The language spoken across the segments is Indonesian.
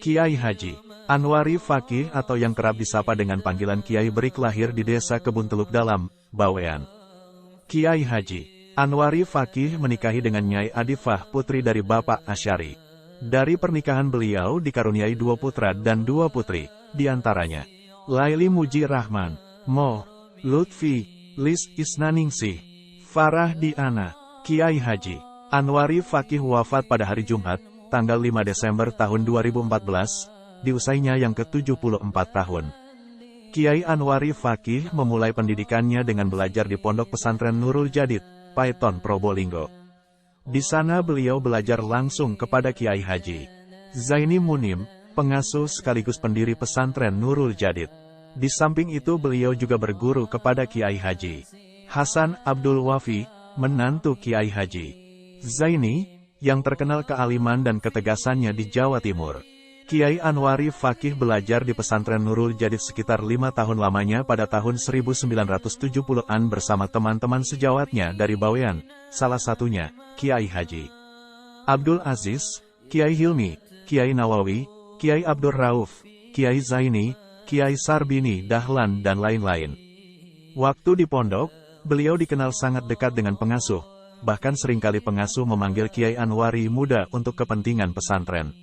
Kiai Haji Anwari Fakih atau yang kerap disapa dengan panggilan Kiai Berik lahir di Desa Kebun Teluk Dalam, Bawean. Kiai Haji Anwari Fakih menikahi dengan Nyai Adifah, putri dari Bapak Asyari. Dari pernikahan beliau dikaruniai 2 putra dan 2 putri, diantaranya Laili Muji Rahman, Moh, Lutfi, Lis Isnaningsih, Farah Diana. Kiai Haji Anwari Fakih wafat pada hari Jumat, tanggal 5 Desember tahun 2014, di usianya yang ke-74 tahun. Kiai Anwari Fakih memulai pendidikannya dengan belajar di Pondok Pesantren Nurul Jadid, Paiton, Probolinggo. Di sana beliau belajar langsung kepada Kiai Haji Zaini Munim, pengasuh sekaligus pendiri pesantren Nurul Jadid. Di samping itu beliau juga berguru kepada Kiai Haji Hasan Abdul Wafi, menantu Kiai Haji Zaini, yang terkenal kealiman dan ketegasannya di Jawa Timur. Kiai Anwari Fakih belajar di pesantren Nurul Jadid sekitar 5 tahun lamanya pada tahun 1970-an bersama teman-teman sejawatnya dari Bawean, salah satunya Kiai Haji Abdul Aziz, Kiai Hilmi, Kiai Nawawi, Kiai Abdur Rauf, Kiai Zaini, Kiai Sarbini Dahlan dan lain-lain. Waktu di pondok, beliau dikenal sangat dekat dengan pengasuh, bahkan seringkali pengasuh memanggil Kiai Anwari muda untuk kepentingan pesantren.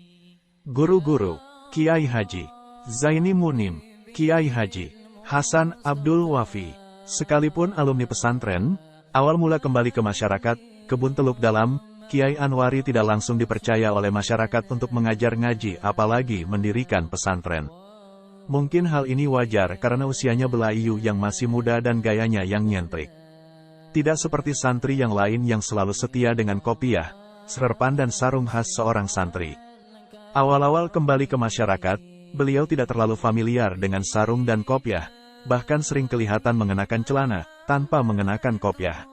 Guru-guru Kiai Haji Zaini Munim, Kiai Haji Hasan Abdul Wafi, sekalipun alumni pesantren, awal mula kembali ke masyarakat Kebun Teluk Dalam, Kiai Anwari tidak langsung dipercaya oleh masyarakat untuk mengajar ngaji apalagi mendirikan pesantren. Mungkin hal ini wajar karena usianya belayu yang masih muda dan gayanya yang nyentrik. Tidak seperti santri yang lain yang selalu setia dengan kopiah, serpan dan sarung khas seorang santri. Awal-awal kembali ke masyarakat, beliau tidak terlalu familiar dengan sarung dan kopiah, bahkan sering kelihatan mengenakan celana, tanpa mengenakan kopiah.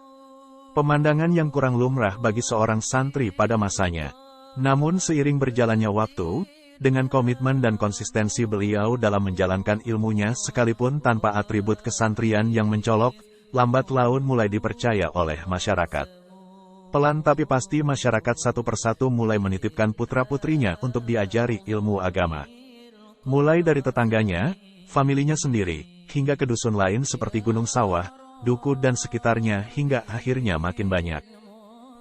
Pemandangan yang kurang lumrah bagi seorang santri pada masanya. Namun seiring berjalannya waktu, dengan komitmen dan konsistensi beliau dalam menjalankan ilmunya sekalipun tanpa atribut kesantrian yang mencolok, lambat laun mulai dipercaya oleh masyarakat. Pelan tapi pasti masyarakat satu persatu mulai menitipkan putra-putrinya untuk diajari ilmu agama. Mulai dari tetangganya, familinya sendiri, hingga ke dusun lain seperti Gunung Sawah, Duku dan sekitarnya hingga akhirnya makin banyak.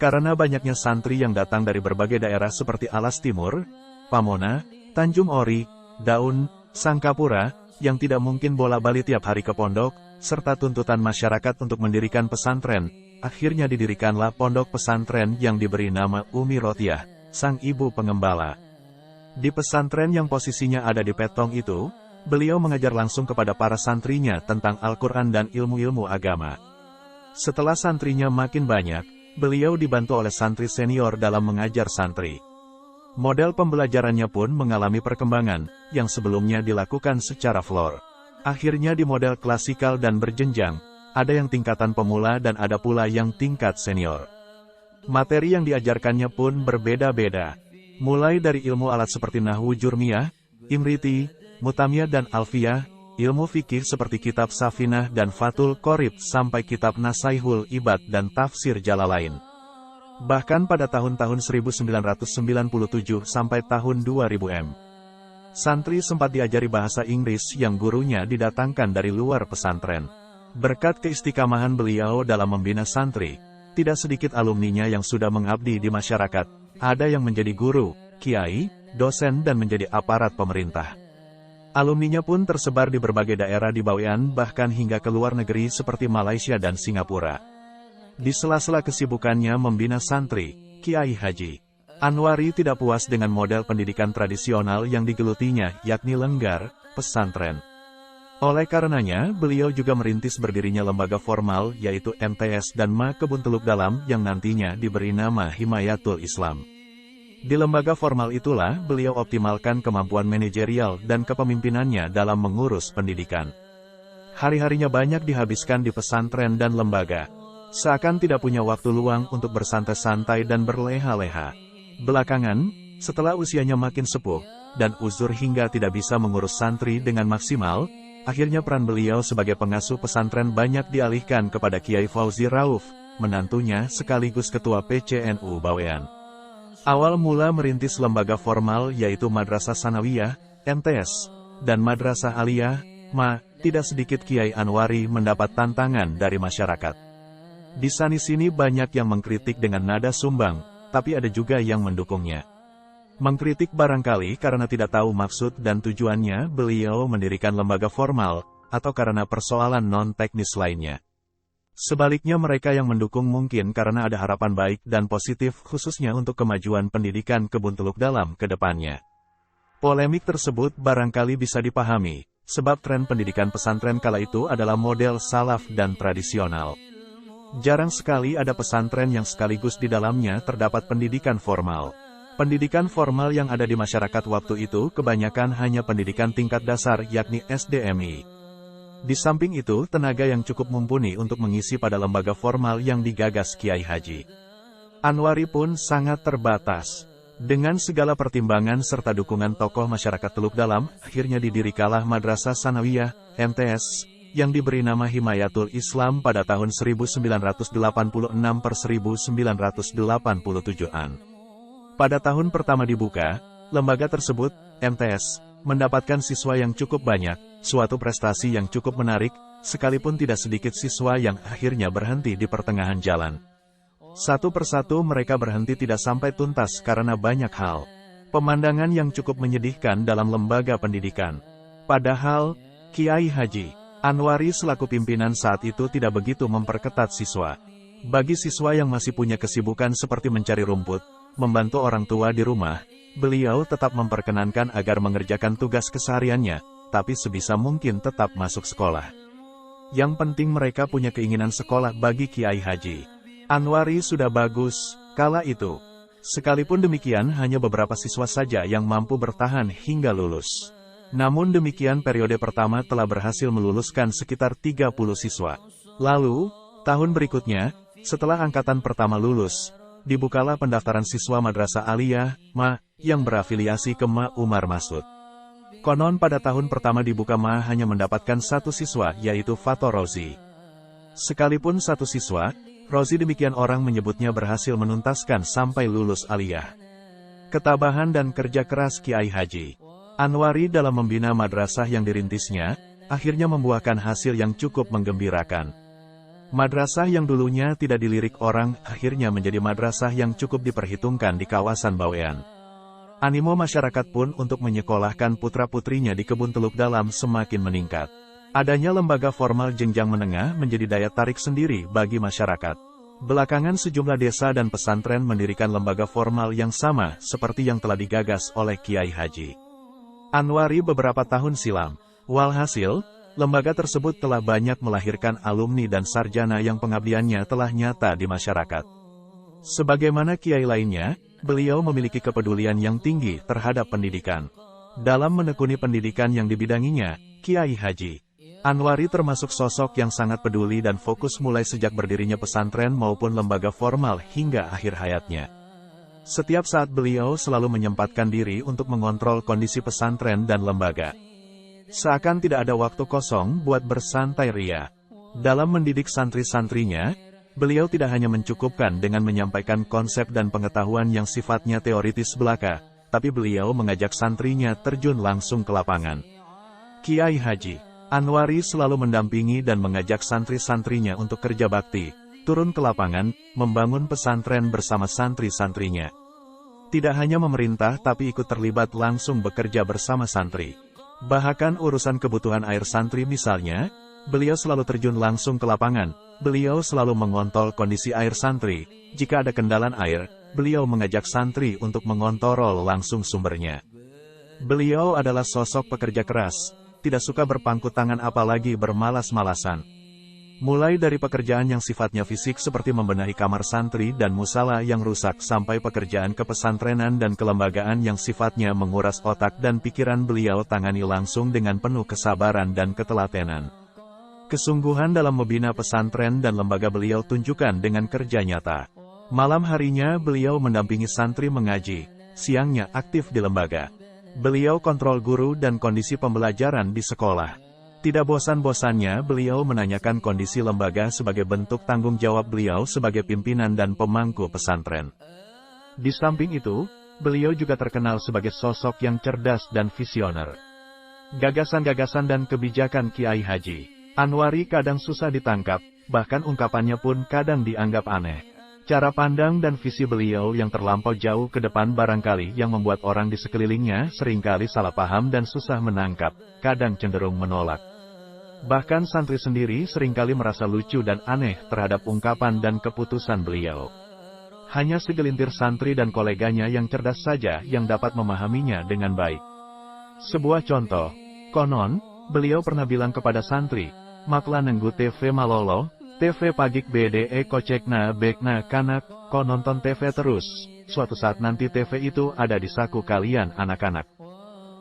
Karena banyaknya santri yang datang dari berbagai daerah seperti Alas Timur, Pamona, Tanjung Ori, Daun, Sangkapura, yang tidak mungkin bola-balik tiap hari ke pondok, serta tuntutan masyarakat untuk mendirikan pesantren, akhirnya didirikanlah pondok pesantren yang diberi nama Umi Rotiah, sang ibu pengembala. Di pesantren yang posisinya ada di Petong itu, beliau mengajar langsung kepada para santrinya tentang Al-Quran dan ilmu-ilmu agama. Setelah santrinya makin banyak, beliau dibantu oleh santri senior dalam mengajar santri. Model pembelajarannya pun mengalami perkembangan, yang sebelumnya dilakukan secara floor. Akhirnya di model klasikal dan berjenjang, ada yang tingkatan pemula dan ada pula yang tingkat senior. Materi yang diajarkannya pun berbeda-beda. Mulai dari ilmu alat seperti Nahwu Jurmiyah, Imriti, Mutamiyah dan Alfiyah, ilmu fikih seperti kitab Safinah dan Fathul Qorib sampai kitab Nasaihul Ibad dan tafsir Jalalain. Bahkan pada tahun-tahun 1997 sampai tahun 2000 santri sempat diajari bahasa Inggris yang gurunya didatangkan dari luar pesantren. Berkat keistiqamahan beliau dalam membina santri, tidak sedikit alumninya yang sudah mengabdi di masyarakat, ada yang menjadi guru, kiai, dosen dan menjadi aparat pemerintah. Alumninya pun tersebar di berbagai daerah di Bawean bahkan hingga ke luar negeri seperti Malaysia dan Singapura. Di sela-sela kesibukannya membina santri, Kiai Haji Anwari tidak puas dengan model pendidikan tradisional yang digelutinya, yakni lenggar, pesantren. Oleh karenanya, beliau juga merintis berdirinya lembaga formal yaitu MTS dan Ma Kebun Teluk Dalam yang nantinya diberi nama Himayatul Islam. Di lembaga formal itulah beliau optimalkan kemampuan manajerial dan kepemimpinannya dalam mengurus pendidikan. Hari-harinya banyak dihabiskan di pesantren dan lembaga. Seakan tidak punya waktu luang untuk bersantai-santai dan berleha-leha. Belakangan, setelah usianya makin sepuh, dan uzur hingga tidak bisa mengurus santri dengan maksimal, akhirnya peran beliau sebagai pengasuh pesantren banyak dialihkan kepada Kiai Fauzi Rauf, menantunya sekaligus ketua PCNU Bawean. Awal mula merintis lembaga formal yaitu Madrasah Sanawiyah, MTS, dan Madrasah Aliyah, MA, tidak sedikit Kiai Anwari mendapat tantangan dari masyarakat. Di sana-sini banyak yang mengkritik dengan nada sumbang, tapi ada juga yang mendukungnya. Mengkritik barangkali karena tidak tahu maksud dan tujuannya beliau mendirikan lembaga formal, atau karena persoalan non-teknis lainnya. Sebaliknya mereka yang mendukung mungkin karena ada harapan baik dan positif khususnya untuk kemajuan pendidikan Kebun Teluk Dalam ke depannya. Polemik tersebut barangkali bisa dipahami, sebab tren pendidikan pesantren kala itu adalah model salaf dan tradisional. Jarang sekali ada pesantren yang sekaligus di dalamnya terdapat pendidikan formal. Pendidikan formal yang ada di masyarakat waktu itu kebanyakan hanya pendidikan tingkat dasar yakni SDMI. Di samping itu tenaga yang cukup mumpuni untuk mengisi pada lembaga formal yang digagas Kiai Haji Anwari pun sangat terbatas. Dengan segala pertimbangan serta dukungan tokoh masyarakat Teluk Dalam, akhirnya didirikanlah Madrasah Sanawiyah, MTS, yang diberi nama Himayatul Islam pada tahun 1986-1987-an. Pada tahun pertama dibuka, lembaga tersebut, MTS, mendapatkan siswa yang cukup banyak, suatu prestasi yang cukup menarik, sekalipun tidak sedikit siswa yang akhirnya berhenti di pertengahan jalan. Satu persatu mereka berhenti tidak sampai tuntas karena banyak hal. Pemandangan yang cukup menyedihkan dalam lembaga pendidikan. Padahal, Kiai Haji Anwari selaku pimpinan saat itu tidak begitu memperketat siswa. Bagi siswa yang masih punya kesibukan seperti mencari rumput, membantu orang tua di rumah, beliau tetap memperkenankan agar mengerjakan tugas kesehariannya, tapi sebisa mungkin tetap masuk sekolah. Yang penting mereka punya keinginan sekolah bagi Kiai Haji Anwari sudah bagus, kala itu. Sekalipun demikian hanya beberapa siswa saja yang mampu bertahan hingga lulus. Namun demikian periode pertama telah berhasil meluluskan sekitar 30 siswa. Lalu, tahun berikutnya, setelah angkatan pertama lulus, dibukalah pendaftaran siswa Madrasah Aliyah, MA, yang berafiliasi ke MA Umar Masud. Konon pada tahun pertama dibuka MA hanya mendapatkan satu siswa yaitu Fato Rozi. Sekalipun satu siswa, Rozi demikian orang menyebutnya berhasil menuntaskan sampai lulus Aliyah. Ketabahan dan kerja keras Kiai Haji Anwari dalam membina madrasah yang dirintisnya, akhirnya membuahkan hasil yang cukup menggembirakan. Madrasah yang dulunya tidak dilirik orang, akhirnya menjadi madrasah yang cukup diperhitungkan di kawasan Bawean. Animo masyarakat pun untuk menyekolahkan putra-putrinya di Kebun Teluk Dalam semakin meningkat. Adanya lembaga formal jenjang menengah menjadi daya tarik sendiri bagi masyarakat. Belakangan sejumlah desa dan pesantren mendirikan lembaga formal yang sama seperti yang telah digagas oleh Kiai Haji Anwari beberapa tahun silam. Walhasil, lembaga tersebut telah banyak melahirkan alumni dan sarjana yang pengabdiannya telah nyata di masyarakat. Sebagaimana kiai lainnya, beliau memiliki kepedulian yang tinggi terhadap pendidikan. Dalam menekuni pendidikan yang dibidanginya, Kiai Haji Anwari termasuk sosok yang sangat peduli dan fokus mulai sejak berdirinya pesantren maupun lembaga formal hingga akhir hayatnya. Setiap saat beliau selalu menyempatkan diri untuk mengontrol kondisi pesantren dan lembaga. Seakan tidak ada waktu kosong buat bersantai ria. Dalam mendidik santri-santrinya, beliau tidak hanya mencukupkan dengan menyampaikan konsep dan pengetahuan yang sifatnya teoritis belaka, tapi beliau mengajak santrinya terjun langsung ke lapangan. Kiai Haji Anwari selalu mendampingi dan mengajak santri-santrinya untuk kerja bakti, turun ke lapangan, membangun pesantren bersama santri-santrinya. Tidak hanya memerintah tapi ikut terlibat langsung bekerja bersama santri. Bahkan urusan kebutuhan air santri misalnya, beliau selalu terjun langsung ke lapangan. Beliau selalu mengontrol kondisi air santri. Jika ada kendala air, beliau mengajak santri untuk mengontrol langsung sumbernya. Beliau adalah sosok pekerja keras, tidak suka berpangku tangan apalagi bermalas-malasan. Mulai dari pekerjaan yang sifatnya fisik seperti membenahi kamar santri dan musala yang rusak sampai pekerjaan kepesantrenan dan kelembagaan yang sifatnya menguras otak dan pikiran beliau tangani langsung dengan penuh kesabaran dan ketelatenan. Kesungguhan dalam membina pesantren dan lembaga beliau tunjukkan dengan kerja nyata. Malam harinya beliau mendampingi santri mengaji, siangnya aktif di lembaga. Beliau kontrol guru dan kondisi pembelajaran di sekolah. Tidak bosan-bosannya beliau menanyakan kondisi lembaga sebagai bentuk tanggung jawab beliau sebagai pimpinan dan pemangku pesantren. Di samping itu, beliau juga terkenal sebagai sosok yang cerdas dan visioner. Gagasan-gagasan dan kebijakan Kiai Haji Anwari kadang susah ditangkap, bahkan ungkapannya pun kadang dianggap aneh. Cara pandang dan visi beliau yang terlampau jauh ke depan barangkali yang membuat orang di sekelilingnya seringkali salah paham dan susah menangkap, kadang cenderung menolak. Bahkan santri sendiri seringkali merasa lucu dan aneh terhadap ungkapan dan keputusan beliau. Hanya segelintir santri dan koleganya yang cerdas saja yang dapat memahaminya dengan baik. Sebuah contoh, konon, beliau pernah bilang kepada santri, "Makla nenggu TV malolo, TV pagik BDE kocekna bekna kanak, ko nonton TV terus. Suatu saat nanti TV itu ada di saku kalian anak-anak."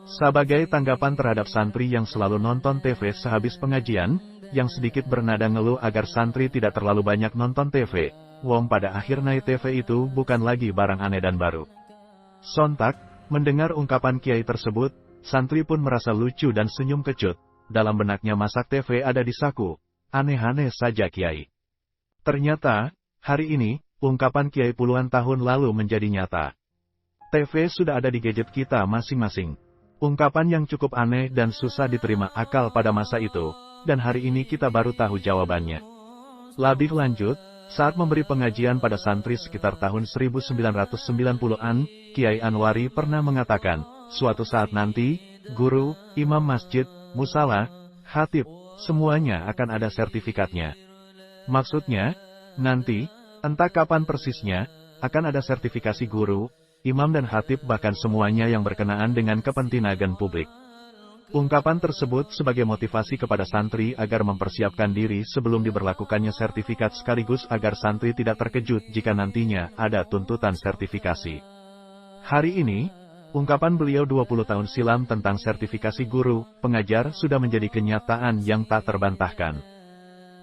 Sebagai tanggapan terhadap santri yang selalu nonton TV sehabis pengajian, yang sedikit bernada ngeluh agar santri tidak terlalu banyak nonton TV, wong pada akhirnya TV itu bukan lagi barang aneh dan baru. Sontak, mendengar ungkapan kiai tersebut, santri pun merasa lucu dan senyum kecut. Dalam benaknya masak TV ada di saku. Aneh-aneh saja kiai. Ternyata, hari ini, ungkapan kiai puluhan tahun lalu menjadi nyata. TV sudah ada di gadget kita masing-masing. Ungkapan yang cukup aneh dan susah diterima akal pada masa itu, dan hari ini kita baru tahu jawabannya. Lebih lanjut, saat memberi pengajian pada santri sekitar tahun 1990-an, Kiai Anwari pernah mengatakan, suatu saat nanti, guru, imam masjid, musala, khatib, semuanya akan ada sertifikatnya. Maksudnya, nanti, entah kapan persisnya, akan ada sertifikasi guru, imam dan khatib bahkan semuanya yang berkenaan dengan kepentingan publik. Ungkapan tersebut sebagai motivasi kepada santri agar mempersiapkan diri sebelum diberlakukannya sertifikat sekaligus agar santri tidak terkejut jika nantinya ada tuntutan sertifikasi. Hari ini, ungkapan beliau 20 tahun silam tentang sertifikasi guru, pengajar sudah menjadi kenyataan yang tak terbantahkan.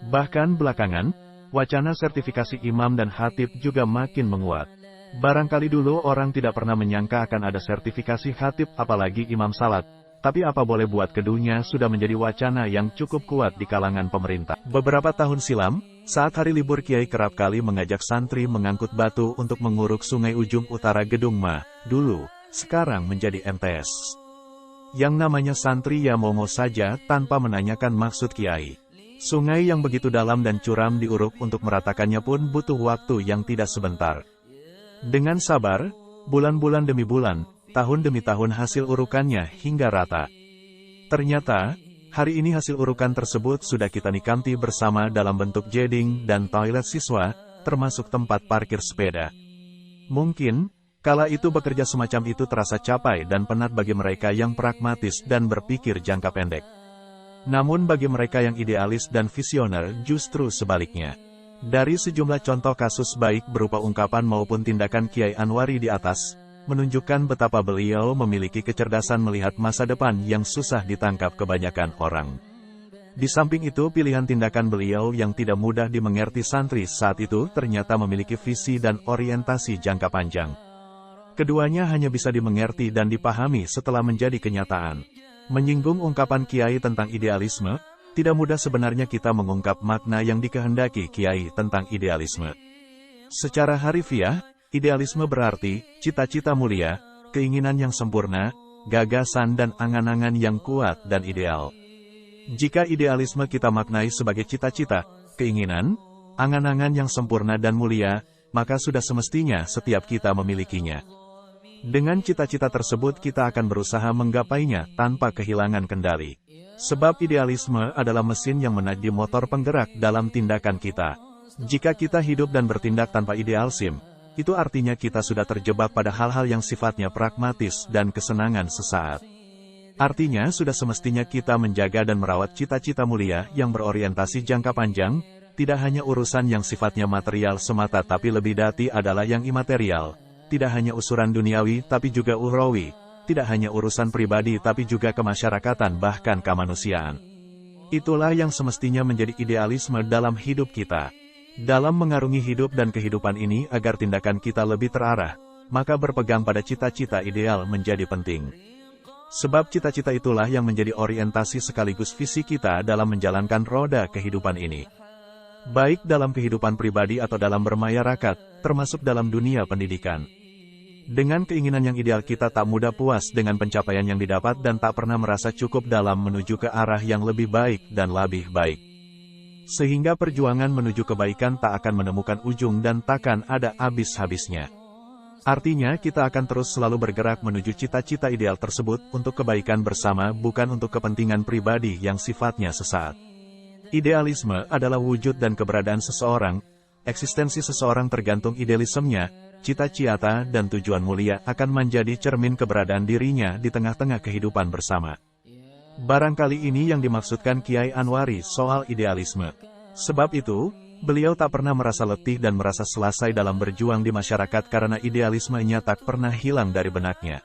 Bahkan belakangan, wacana sertifikasi imam dan khatib juga makin menguat. Barangkali dulu orang tidak pernah menyangka akan ada sertifikasi khatib apalagi imam salat, tapi apa boleh buat keduanya sudah menjadi wacana yang cukup kuat di kalangan pemerintah. Beberapa tahun silam, saat hari libur Kiai kerap kali mengajak santri mengangkut batu untuk menguruk sungai ujung utara Gedung Ma, dulu, sekarang menjadi MTS. Yang namanya santri ya mau saja tanpa menanyakan maksud Kiai. Sungai yang begitu dalam dan curam diuruk untuk meratakannya pun butuh waktu yang tidak sebentar. Dengan sabar, bulan-bulan demi bulan, tahun demi tahun hasil urukannya hingga rata. Ternyata, hari ini hasil urukan tersebut sudah kita nikmati bersama dalam bentuk jeding dan toilet siswa, termasuk tempat parkir sepeda. Mungkin, kala itu bekerja semacam itu terasa capai dan penat bagi mereka yang pragmatis dan berpikir jangka pendek. Namun bagi mereka yang idealis dan visioner justru sebaliknya. Dari sejumlah contoh kasus baik berupa ungkapan maupun tindakan Kiai Anwari di atas, menunjukkan betapa beliau memiliki kecerdasan melihat masa depan yang susah ditangkap kebanyakan orang. Di samping itu pilihan tindakan beliau yang tidak mudah dimengerti santri saat itu ternyata memiliki visi dan orientasi jangka panjang. Keduanya hanya bisa dimengerti dan dipahami setelah menjadi kenyataan. Menyinggung ungkapan Kiai tentang idealisme, tidak mudah sebenarnya kita mengungkap makna yang dikehendaki Kiai tentang idealisme. Secara harfiah, idealisme berarti cita-cita mulia, keinginan yang sempurna, gagasan dan angan-angan yang kuat dan ideal. Jika idealisme kita maknai sebagai cita-cita, keinginan, angan-angan yang sempurna dan mulia, maka sudah semestinya setiap kita memilikinya. Dengan cita-cita tersebut kita akan berusaha menggapainya tanpa kehilangan kendali. Sebab idealisme adalah mesin yang menjadi motor penggerak dalam tindakan kita. Jika kita hidup dan bertindak tanpa idealisme, itu artinya kita sudah terjebak pada hal-hal yang sifatnya pragmatis dan kesenangan sesaat. Artinya sudah semestinya kita menjaga dan merawat cita-cita mulia yang berorientasi jangka panjang, tidak hanya urusan yang sifatnya material semata tapi lebih dati adalah yang imaterial, tidak hanya usuran duniawi tapi juga ukhrawi. Tidak hanya urusan pribadi tapi juga kemasyarakatan bahkan kemanusiaan. Itulah yang semestinya menjadi idealisme dalam hidup kita. Dalam mengarungi hidup dan kehidupan ini agar tindakan kita lebih terarah, maka berpegang pada cita-cita ideal menjadi penting. Sebab cita-cita itulah yang menjadi orientasi sekaligus visi kita dalam menjalankan roda kehidupan ini. Baik dalam kehidupan pribadi atau dalam bermasyarakat, termasuk dalam dunia pendidikan. Dengan keinginan yang ideal kita tak mudah puas dengan pencapaian yang didapat dan tak pernah merasa cukup dalam menuju ke arah yang lebih baik dan lebih baik. Sehingga perjuangan menuju kebaikan tak akan menemukan ujung dan takkan ada habis-habisnya. Artinya kita akan terus selalu bergerak menuju cita-cita ideal tersebut untuk kebaikan bersama bukan untuk kepentingan pribadi yang sifatnya sesaat. Idealisme adalah wujud dan keberadaan seseorang, eksistensi seseorang tergantung idealismenya, cita-cita dan tujuan mulia akan menjadi cermin keberadaan dirinya di tengah-tengah kehidupan bersama. Barangkali ini yang dimaksudkan Kiai Anwari soal idealisme. Sebab itu, beliau tak pernah merasa letih dan merasa selesai dalam berjuang di masyarakat karena idealismenya tak pernah hilang dari benaknya.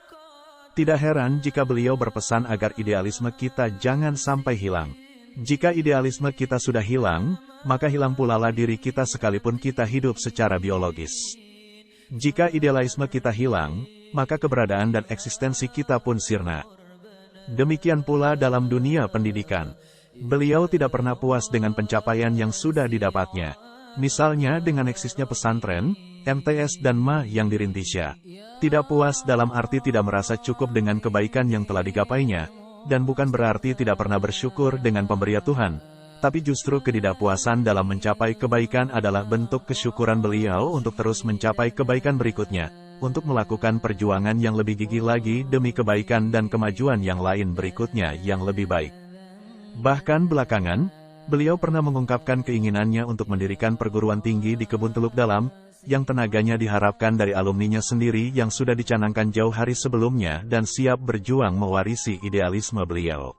Tidak heran jika beliau berpesan agar idealisme kita jangan sampai hilang. Jika idealisme kita sudah hilang, maka hilang pula diri kita sekalipun kita hidup secara biologis. Jika idealisme kita hilang, maka keberadaan dan eksistensi kita pun sirna. Demikian pula dalam dunia pendidikan. Beliau tidak pernah puas dengan pencapaian yang sudah didapatnya. Misalnya dengan eksisnya pesantren, MTS dan MA yang dirintisnya. Tidak puas dalam arti tidak merasa cukup dengan kebaikan yang telah digapainya, dan bukan berarti tidak pernah bersyukur dengan pemberian Tuhan, tapi justru ketidakpuasan dalam mencapai kebaikan adalah bentuk kesyukuran beliau untuk terus mencapai kebaikan berikutnya, untuk melakukan perjuangan yang lebih gigih lagi demi kebaikan dan kemajuan yang lain berikutnya yang lebih baik. Bahkan belakangan, beliau pernah mengungkapkan keinginannya untuk mendirikan perguruan tinggi di Kebun Teluk Dalam, yang tenaganya diharapkan dari alumninya sendiri yang sudah dicanangkan jauh hari sebelumnya dan siap berjuang mewarisi idealisme beliau.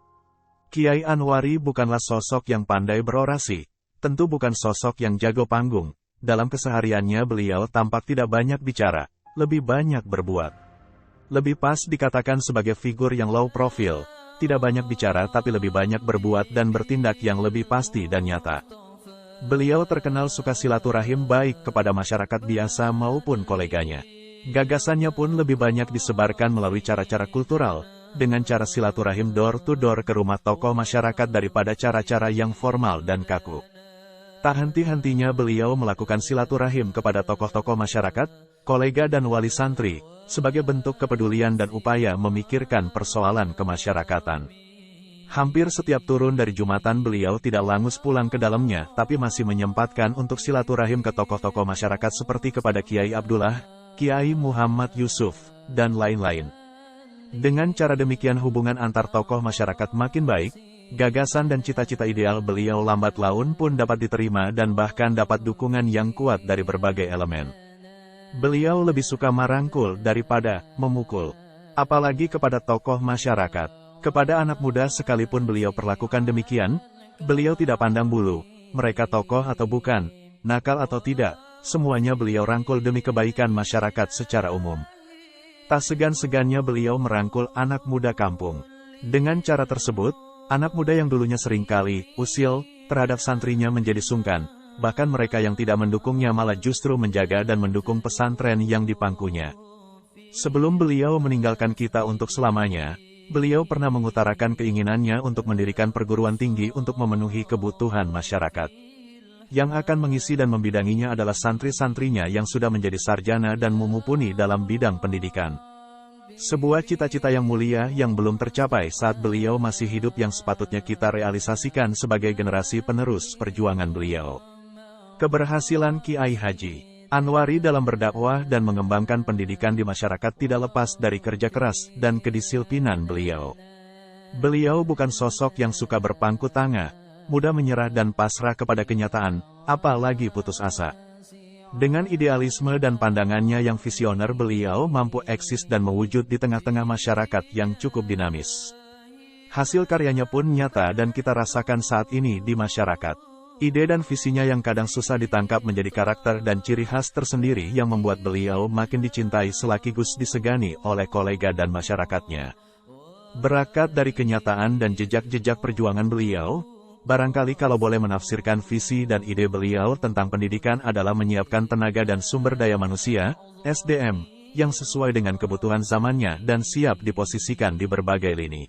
Kiai Anwari bukanlah sosok yang pandai berorasi, tentu bukan sosok yang jago panggung. Dalam kesehariannya beliau tampak tidak banyak bicara, lebih banyak berbuat. Lebih pas dikatakan sebagai figur yang low profile, tidak banyak bicara tapi lebih banyak berbuat dan bertindak yang lebih pasti dan nyata. Beliau terkenal suka silaturahim baik kepada masyarakat biasa maupun koleganya. Gagasannya pun lebih banyak disebarkan melalui cara-cara kultural, dengan cara silaturahim door-to-door ke rumah tokoh masyarakat daripada cara-cara yang formal dan kaku. Tak henti-hentinya beliau melakukan silaturahim kepada tokoh-tokoh masyarakat, kolega dan wali santri, sebagai bentuk kepedulian dan upaya memikirkan persoalan kemasyarakatan. Hampir setiap turun dari Jumatan beliau tidak langus pulang ke dalamnya, tapi masih menyempatkan untuk silaturahim ke tokoh-tokoh masyarakat seperti kepada Kiai Abdullah, Kiai Muhammad Yusuf, dan lain-lain. Dengan cara demikian hubungan antar tokoh masyarakat makin baik, gagasan dan cita-cita ideal beliau lambat laun pun dapat diterima dan bahkan dapat dukungan yang kuat dari berbagai elemen. Beliau lebih suka merangkul daripada memukul. Apalagi kepada tokoh masyarakat. Kepada anak muda sekalipun beliau perlakukan demikian, beliau tidak pandang bulu, mereka tokoh atau bukan, nakal atau tidak, semuanya beliau rangkul demi kebaikan masyarakat secara umum. Tak segan-segannya beliau merangkul anak muda kampung. Dengan cara tersebut, anak muda yang dulunya seringkali usil terhadap santrinya menjadi sungkan, bahkan mereka yang tidak mendukungnya malah justru menjaga dan mendukung pesantren yang dipangkunya. Sebelum beliau meninggalkan kita untuk selamanya, beliau pernah mengutarakan keinginannya untuk mendirikan perguruan tinggi untuk memenuhi kebutuhan masyarakat. Yang akan mengisi dan membidanginya adalah santri-santrinya yang sudah menjadi sarjana dan mumpuni dalam bidang pendidikan. Sebuah cita-cita yang mulia yang belum tercapai saat beliau masih hidup yang sepatutnya kita realisasikan sebagai generasi penerus perjuangan beliau. Keberhasilan Kiai Haji Anwari dalam berdakwah dan mengembangkan pendidikan di masyarakat tidak lepas dari kerja keras dan kedisiplinan beliau. Beliau bukan sosok yang suka berpangku tangan, mudah menyerah dan pasrah kepada kenyataan, apalagi putus asa. Dengan idealisme dan pandangannya yang visioner beliau mampu eksis dan mewujud di tengah-tengah masyarakat yang cukup dinamis. Hasil karyanya pun nyata dan kita rasakan saat ini di masyarakat. Ide dan visinya yang kadang susah ditangkap menjadi karakter dan ciri khas tersendiri yang membuat beliau makin dicintai sekaligus disegani oleh kolega dan masyarakatnya. Berangkat dari kenyataan dan jejak-jejak perjuangan beliau, barangkali kalau boleh menafsirkan visi dan ide beliau tentang pendidikan adalah menyiapkan tenaga dan sumber daya manusia, SDM, yang sesuai dengan kebutuhan zamannya dan siap diposisikan di berbagai lini.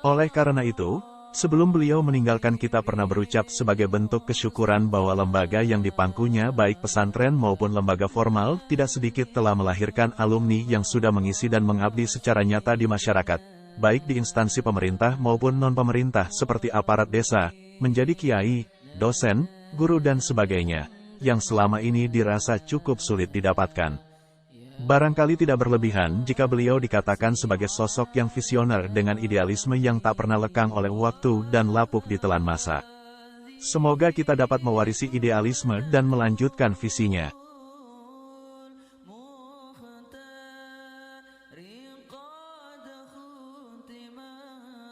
Oleh karena itu, Sebelum beliau meninggalkan kita pernah berucap sebagai bentuk kesyukuran bahwa lembaga yang dipangkunya baik pesantren maupun lembaga formal tidak sedikit telah melahirkan alumni yang sudah mengisi dan mengabdi secara nyata di masyarakat, baik di instansi pemerintah maupun non-pemerintah seperti aparat desa, menjadi kiai, dosen, guru dan sebagainya, yang selama ini dirasa cukup sulit didapatkan. Barangkali tidak berlebihan jika beliau dikatakan sebagai sosok yang visioner dengan idealisme yang tak pernah lekang oleh waktu dan lapuk ditelan masa. Semoga kita dapat mewarisi idealisme dan melanjutkan visinya.